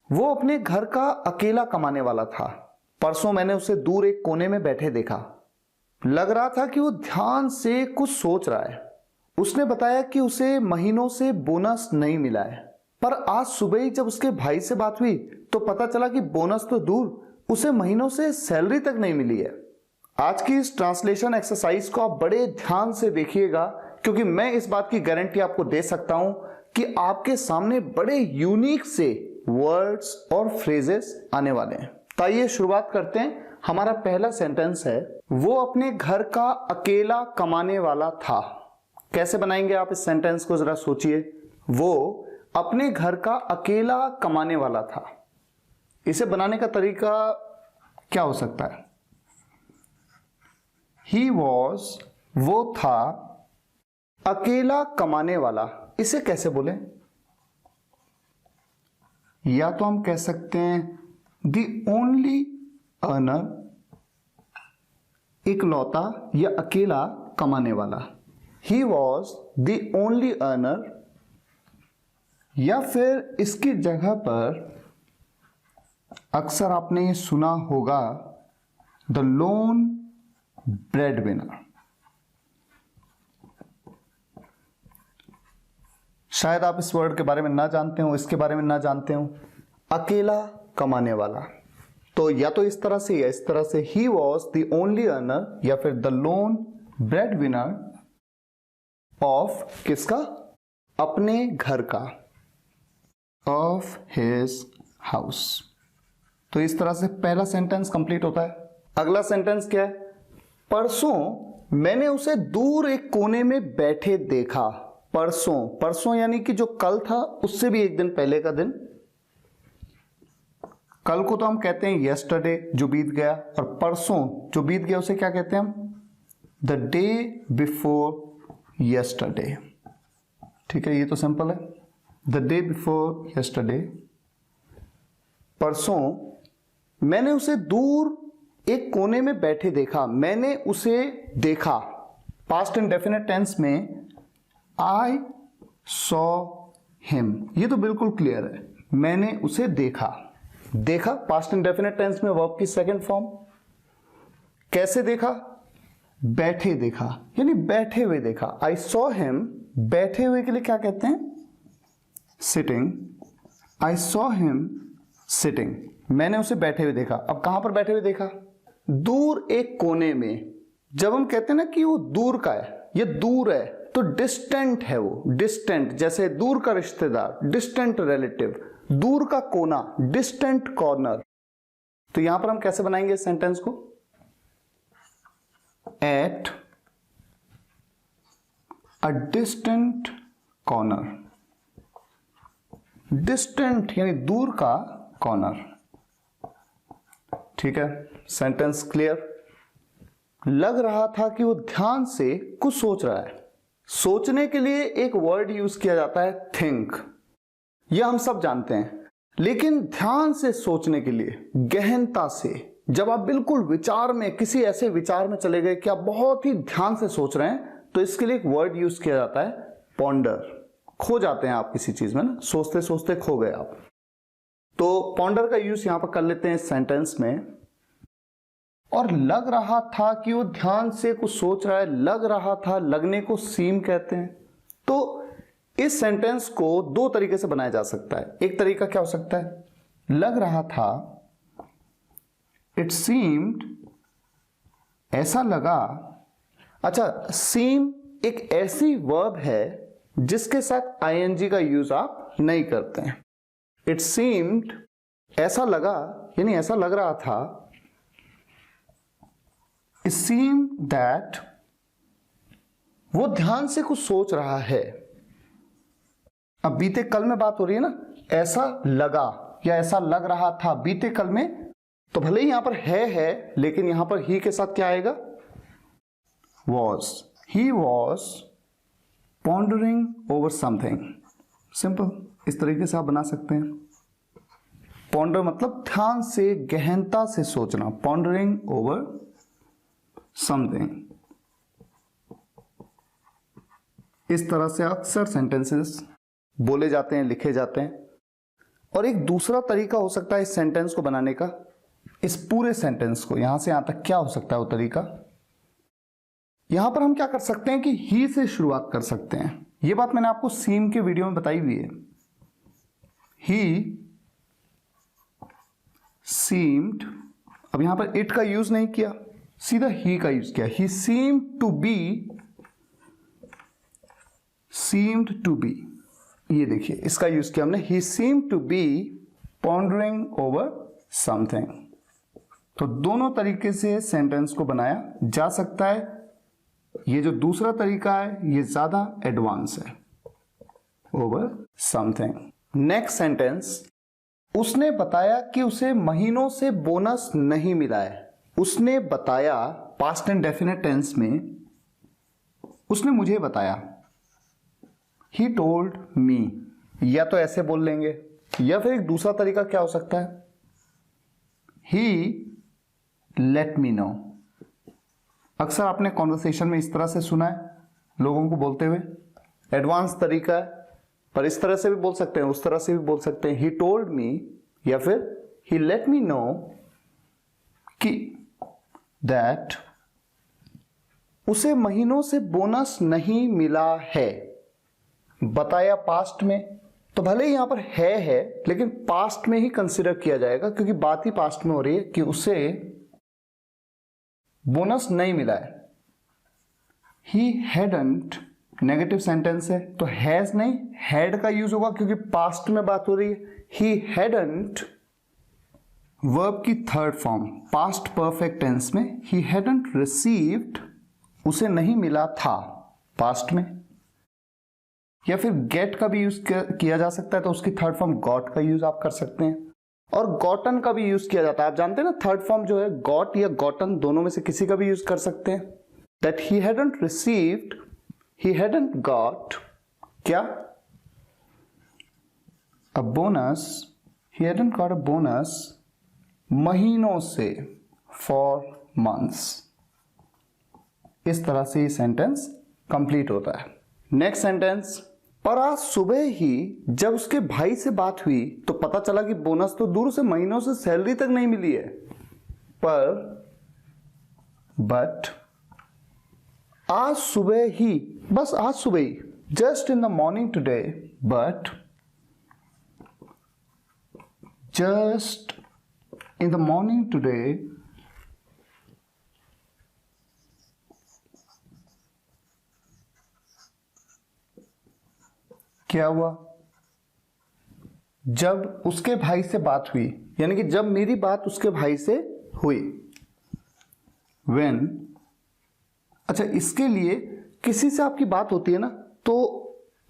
वो अपने घर का अकेला कमाने वाला था। परसों मैंने उसे दूर एक कोने में बैठे देखा। लग रहा था कि वो ध्यान से कुछ सोच रहा है। उसने बताया कि उसे महीनों से बोनस नहीं मिला है, पर आज सुबह ही जब उसके भाई से बात हुई तो पता चला कि बोनस तो दूर, उसे महीनों से सैलरी तक नहीं मिली है। आज की इस ट्रांसलेशन एक्सरसाइज को आप बड़े ध्यान से देखिएगा, क्योंकि मैं इस बात की गारंटी आपको दे सकता हूं कि आपके सामने बड़े यूनिक से वर्ड्स और फ्रेजेस आने वाले हैं। तो आइए शुरुआत करते हैं। हमारा पहला सेंटेंस है, वो अपने घर का अकेला कमाने वाला था। कैसे बनाएंगे आप इस सेंटेंस को, जरा सोचिए। वो अपने घर का अकेला कमाने वाला था। इसे बनाने का तरीका क्या हो सकता है? ही वॉज, वो था, अकेला कमाने वाला। इसे कैसे बोले? या तो हम कह सकते हैं द ओनली अर्नर, इकलौता या अकेला कमाने वाला। He was the only earner, या फिर इसकी जगह पर अक्सर आपने ये सुना होगा द लोन ब्रेड विनर। शायद आप इस वर्ड के बारे में ना जानते हो, इसके बारे में ना जानते हो। अकेला कमाने वाला, तो या तो इस तरह से या इस तरह से, he was the only earner, या फिर the loan bread winner of, किसका? अपने घर का, ऑफ हिज हाउस। तो इस तरह से पहला सेंटेंस कंप्लीट होता है। अगला सेंटेंस क्या है? परसों मैंने उसे दूर एक कोने में बैठे देखा। परसों, परसों यानी कि जो कल था उससे भी एक दिन पहले का दिन। कल को तो हम कहते हैं यस्टरडे, जो बीत गया, और परसों जो बीत गया उसे क्या कहते हैं हम? The day before yesterday. ठीक है, ये तो सिंपल है। The day before yesterday. परसों मैंने उसे दूर एक कोने में बैठे देखा। मैंने उसे देखा, पास्ट इंडेफिनिट टेंस में आई सॉ हिम। ये तो बिल्कुल क्लियर है, मैंने उसे देखा। देखा पास्ट इंडेफिनिट टेंस में वर्ब की सेकंड फॉर्म। कैसे देखा? बैठे देखा, यानी बैठे हुए देखा। आई सॉ हिम, बैठे हुए के लिए क्या कहते हैं? Sitting. I saw him sitting, मैंने उसे बैठे हुए देखा। अब कहां पर बैठे हुए देखा? दूर एक कोने में। जब हम कहते हैं ना कि वो दूर का है, ये दूर है, तो डिस्टेंट है वो। डिस्टेंट, जैसे दूर का रिश्तेदार, डिस्टेंट रिलेटिव। दूर का कोना, डिस्टेंट कॉर्नर। तो यहां पर हम कैसे बनाएंगे इस सेंटेंस को? At a distant corner. Distant यानी दूर का कॉर्नर। ठीक है, सेंटेंस क्लियर। लग रहा था कि वो ध्यान से कुछ सोच रहा है। सोचने के लिए एक वर्ड यूज किया जाता है, थिंक। यह हम सब जानते हैं, लेकिन ध्यान से सोचने के लिए, गहनता से, जब आप बिल्कुल विचार में, किसी ऐसे विचार में चले गए कि आप बहुत ही ध्यान से सोच रहे हैं, तो इसके लिए एक वर्ड यूज किया जाता है, पॉन्डर। खो जाते हैं आप किसी चीज में ना, सोचते सोचते खो गए आप। तो पॉन्डर का यूज यहां पर कर लेते हैं इस सेंटेंस में। और लग रहा था कि वो ध्यान से कुछ सोच रहा है। लग रहा था, लगने को सीम कहते हैं। तो इस सेंटेंस को दो तरीके से बनाया जा सकता है। एक तरीका क्या हो सकता है? लग रहा था, इट सीम्ड, ऐसा लगा। अच्छा, सीम एक ऐसी वर्ब है जिसके साथ आईएनजी का यूज आप नहीं करते हैं। इट सीम्ड, ऐसा लगा, यानी ऐसा लग रहा था। It seemed that, वो ध्यान से कुछ सोच रहा है। अब बीते कल में बात हो रही है ना, ऐसा लगा या ऐसा लग रहा था बीते कल में, तो भले ही यहां पर है, लेकिन यहां पर ही के साथ क्या आएगा? was। he was pondering over something। Simple, इस तरीके से आप बना सकते हैं। पॉन्डर मतलब ध्यान से, गहनता से सोचना। pondering over something. इस तरह से अक्सर सेंटेंसेस बोले जाते हैं, लिखे जाते हैं। और एक दूसरा तरीका हो सकता है इस सेंटेंस को बनाने का, इस पूरे सेंटेंस को यहां से यहां तक क्या हो सकता है वो तरीका। यहां पर हम क्या कर सकते हैं कि ही से शुरुआत कर सकते हैं। ये बात मैंने आपको सीम के वीडियो में बताई हुई है। ही सीम्ड, अब यहां पर इट का यूज नहीं किया, सीधा ही का यूज किया। ही सीम्ड टू बी, ये देखिए इसका यूज किया हमने। He seemed to be pondering over something. तो दोनों तरीके से सेंटेंस को बनाया जा सकता है। ये जो दूसरा तरीका है ये ज्यादा एडवांस है, ओवर समथिंग। नेक्स्ट सेंटेंस, उसने बताया कि उसे महीनों से बोनस नहीं मिला है। उसने बताया, पास्ट एंड डेफिनेट टेंस में, उसने मुझे बताया। ही टोल्ड मी, या तो ऐसे बोल लेंगे, या फिर एक दूसरा तरीका क्या हो सकता है, ही लेट मी नो। अक्सर आपने कॉन्वर्सेशन में इस तरह से सुना है लोगों को बोलते हुए, एडवांस तरीका है, पर इस तरह से भी बोल सकते हैं, उस तरह से भी बोल सकते हैं। ही टोल्ड मी या फिर ही लेट मी नो कि दैट उसे महीनों से बोनस नहीं मिला है। बताया पास्ट में, तो भले ही यहां पर है लेकिन पास्ट में ही कंसिडर किया जाएगा क्योंकि बात ही पास्ट में हो रही है कि उसे बोनस नहीं मिला है। ही हैडंट, नेगेटिव सेंटेंस है तो हैज नहीं, हैड का यूज होगा क्योंकि पास्ट में बात हो रही है। ही हैडंट, वर्ब की third form, past perfect tense में, ही हैडंट रिसीव्ड, उसे नहीं मिला था पास्ट में। या फिर गेट का भी यूज किया जा सकता है तो उसकी थर्ड फॉर्म गॉट का यूज आप कर सकते हैं। और गॉटन का भी यूज किया जाता है, आप जानते हैं ना, थर्ड फॉर्म जो है गॉट या गॉटन, दोनों में से किसी का भी यूज कर सकते हैं। That he hadn't received, he hadn't got क्या, a bonus, he hadn't got a bonus महीनों से, फॉर मंथ्स। इस तरह से ये सेंटेंस कंप्लीट होता है। नेक्स्ट सेंटेंस, पर आज सुबह ही जब उसके भाई से बात हुई तो पता चला कि बोनस तो दूर से महीनों से सैलरी तक नहीं मिली है। पर बट आज सुबह ही, बस आज सुबह ही, just in the morning today, but just in the morning today क्या हुआ, जब उसके भाई से बात हुई, यानी कि जब मेरी बात उसके भाई से हुई। When, अच्छा इसके लिए किसी से आपकी बात होती है ना तो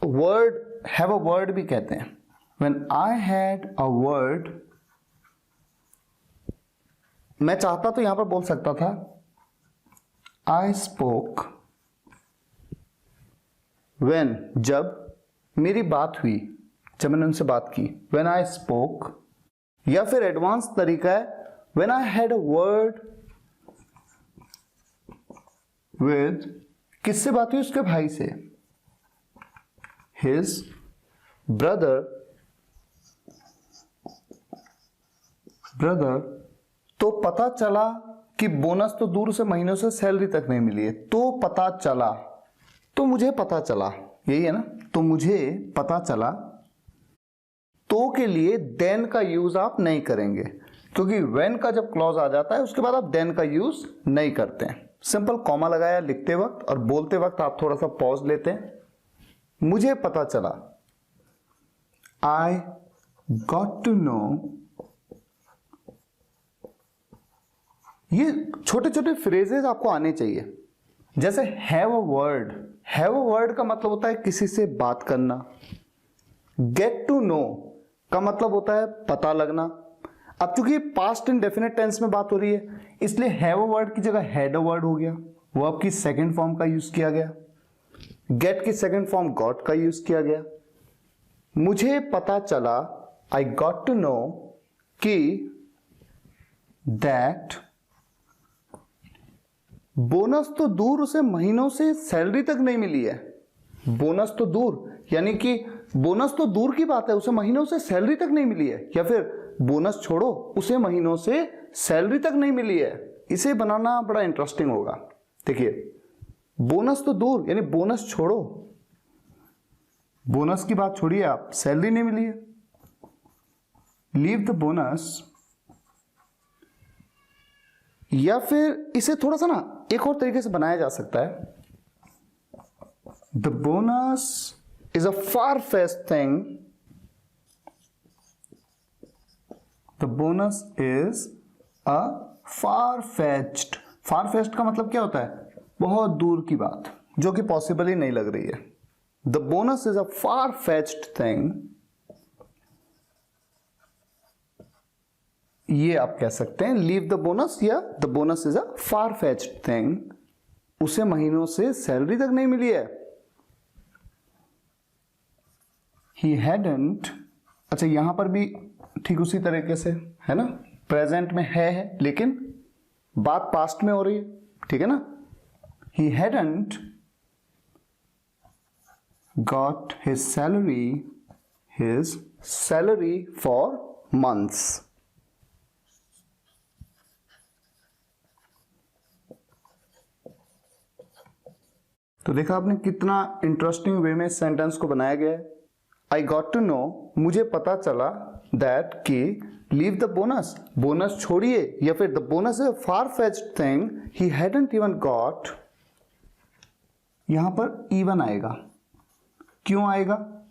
वर्ड, हैव अ वर्ड भी कहते हैं। When I had a word, मैं चाहता तो यहां पर बोल सकता था I spoke when, जब मेरी बात हुई, जब मैंने उनसे बात की, when I spoke। या फिर एडवांस तरीका है when I had a word with, किससे बात हुई, उसके भाई से, his brother, तो पता चला कि बोनस तो दूर से महीनों से सैलरी तक नहीं मिली है। तो पता चला, तो मुझे पता चला, यही है ना, तो मुझे पता चला। तो के लिए देन का यूज आप नहीं करेंगे क्योंकि व्हेन का जब क्लॉज आ जाता है उसके बाद आप देन का यूज नहीं करते हैं। सिंपल कॉमा लगाया लिखते वक्त, और बोलते वक्त आप थोड़ा सा पॉज लेते हैं। मुझे पता चला, आई गॉट टू नो। ये छोटे छोटे फ्रेजेस आपको आने चाहिए, जैसे have a word. Have a word का मतलब होता है किसी से बात करना। गेट टू नो का मतलब होता है पता लगना। अब चूंकि पास्ट एंड डेफिनेट टेंस में बात हो रही है इसलिए हैव अ वर्ड की जगह हैड अ वर्ड हो गया, वर्ब की सेकंड फॉर्म का यूज किया गया। गेट की सेकंड फॉर्म गॉट का यूज किया गया। मुझे पता चला, आई गॉट टू नो कि दैट, बोनस तो दूर, उसे महीनों से सैलरी तक नहीं मिली है। बोनस तो दूर यानी कि बोनस तो दूर की बात है, उसे महीनों से सैलरी तक नहीं मिली है। या फिर बोनस छोड़ो, उसे महीनों से सैलरी तक नहीं मिली है। इसे बनाना बड़ा इंटरेस्टिंग होगा। देखिए, बोनस तो दूर, यानी बोनस छोड़ो, बोनस की बात छोड़िए आप, सैलरी नहीं मिली है। लीव द बोनस, या फिर इसे थोड़ा सा ना एक और तरीके से बनाया जा सकता है। The bonus is a far fetched thing, the bonus is a far fetched. Far fetched का मतलब क्या होता है? बहुत दूर की बात, जो कि पॉसिबल ही नहीं लग रही है। The bonus is a far fetched thing, ये आप कह सकते हैं, लीव द बोनस या the bonus is a far fetched thing. उसे महीनों से सैलरी तक नहीं मिली है। ही हैडंट, अच्छा यहां पर भी ठीक उसी तरीके से है ना, प्रेजेंट में है लेकिन बात पास्ट में हो रही है, ठीक है ना। He hadn't got his salary for months. तो देखा आपने कितना इंटरेस्टिंग वे में सेंटेंस को बनाया गया है। आई गॉट टू नो, मुझे पता चला, दैट कि लीव द बोनस, बोनस छोड़िए, या फिर the bonus is a far fetched thing he hadn't even got. यहां पर इवन आएगा, क्यों आएगा?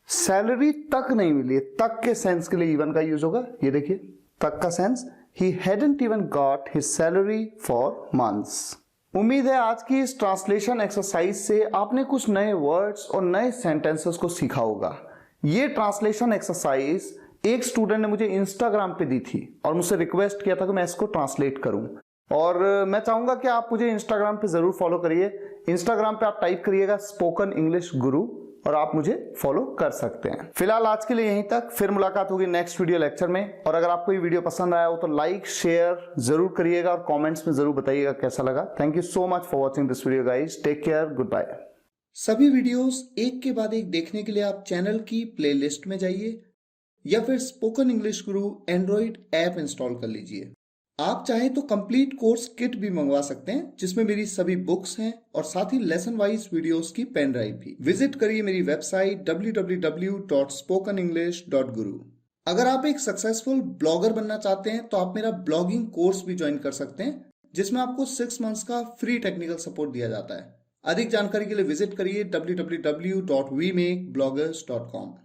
सैलरी तक नहीं मिली है, तक के सेंस के लिए इवन का यूज होगा। ये देखिए तक का sense, he hadn't even got his salary for months. उम्मीद है आज की इस ट्रांसलेशन एक्सरसाइज से आपने कुछ नए वर्ड्स और नए सेंटेंसेस को सीखा होगा। ये ट्रांसलेशन एक्सरसाइज एक स्टूडेंट ने मुझे इंस्टाग्राम पे दी थी और मुझसे रिक्वेस्ट किया था कि मैं इसको ट्रांसलेट करूं, और मैं चाहूंगा कि आप मुझे इंस्टाग्राम पे जरूर फॉलो करिए। इंस्टाग्राम पे आप टाइप करिएगा स्पोकन इंग्लिश गुरु और आप मुझे फॉलो कर सकते हैं। फिलहाल आज के लिए यहीं तक, फिर मुलाकात होगी नेक्स्ट वीडियो लेक्चर में। और अगर आपको ये वीडियो पसंद आया हो तो लाइक शेयर जरूर करिएगा और कमेंट्स में जरूर बताइएगा कैसा लगा। Thank you so much for watching this video guys, take care, goodbye. सभी वीडियोस एक के बाद एक देखने के लिए आप चैनल की प्लेलिस्ट में जाइए या फिर स्पोकन इंग्लिश गुरु एंड्रॉइड ऐप इंस्टॉल कर लीजिए। आप चाहे तो कंप्लीट कोर्स किट भी मंगवा सकते हैं, जिसमें मेरी सभी बुक्स हैं और साथ ही लेसन वाइज वीडियोस की पेन ड्राइव भी। विजिट करिए मेरी वेबसाइट www.spokenenglish.guru। अगर आप एक सक्सेसफुल ब्लॉगर बनना चाहते हैं तो आप मेरा ब्लॉगिंग कोर्स भी ज्वाइन कर सकते हैं, जिसमें आपको 6 मंथ्स का फ्री टेक्निकल सपोर्ट दिया जाता है। अधिक जानकारी के लिए विजिट करिए www.wemakebloggers.com।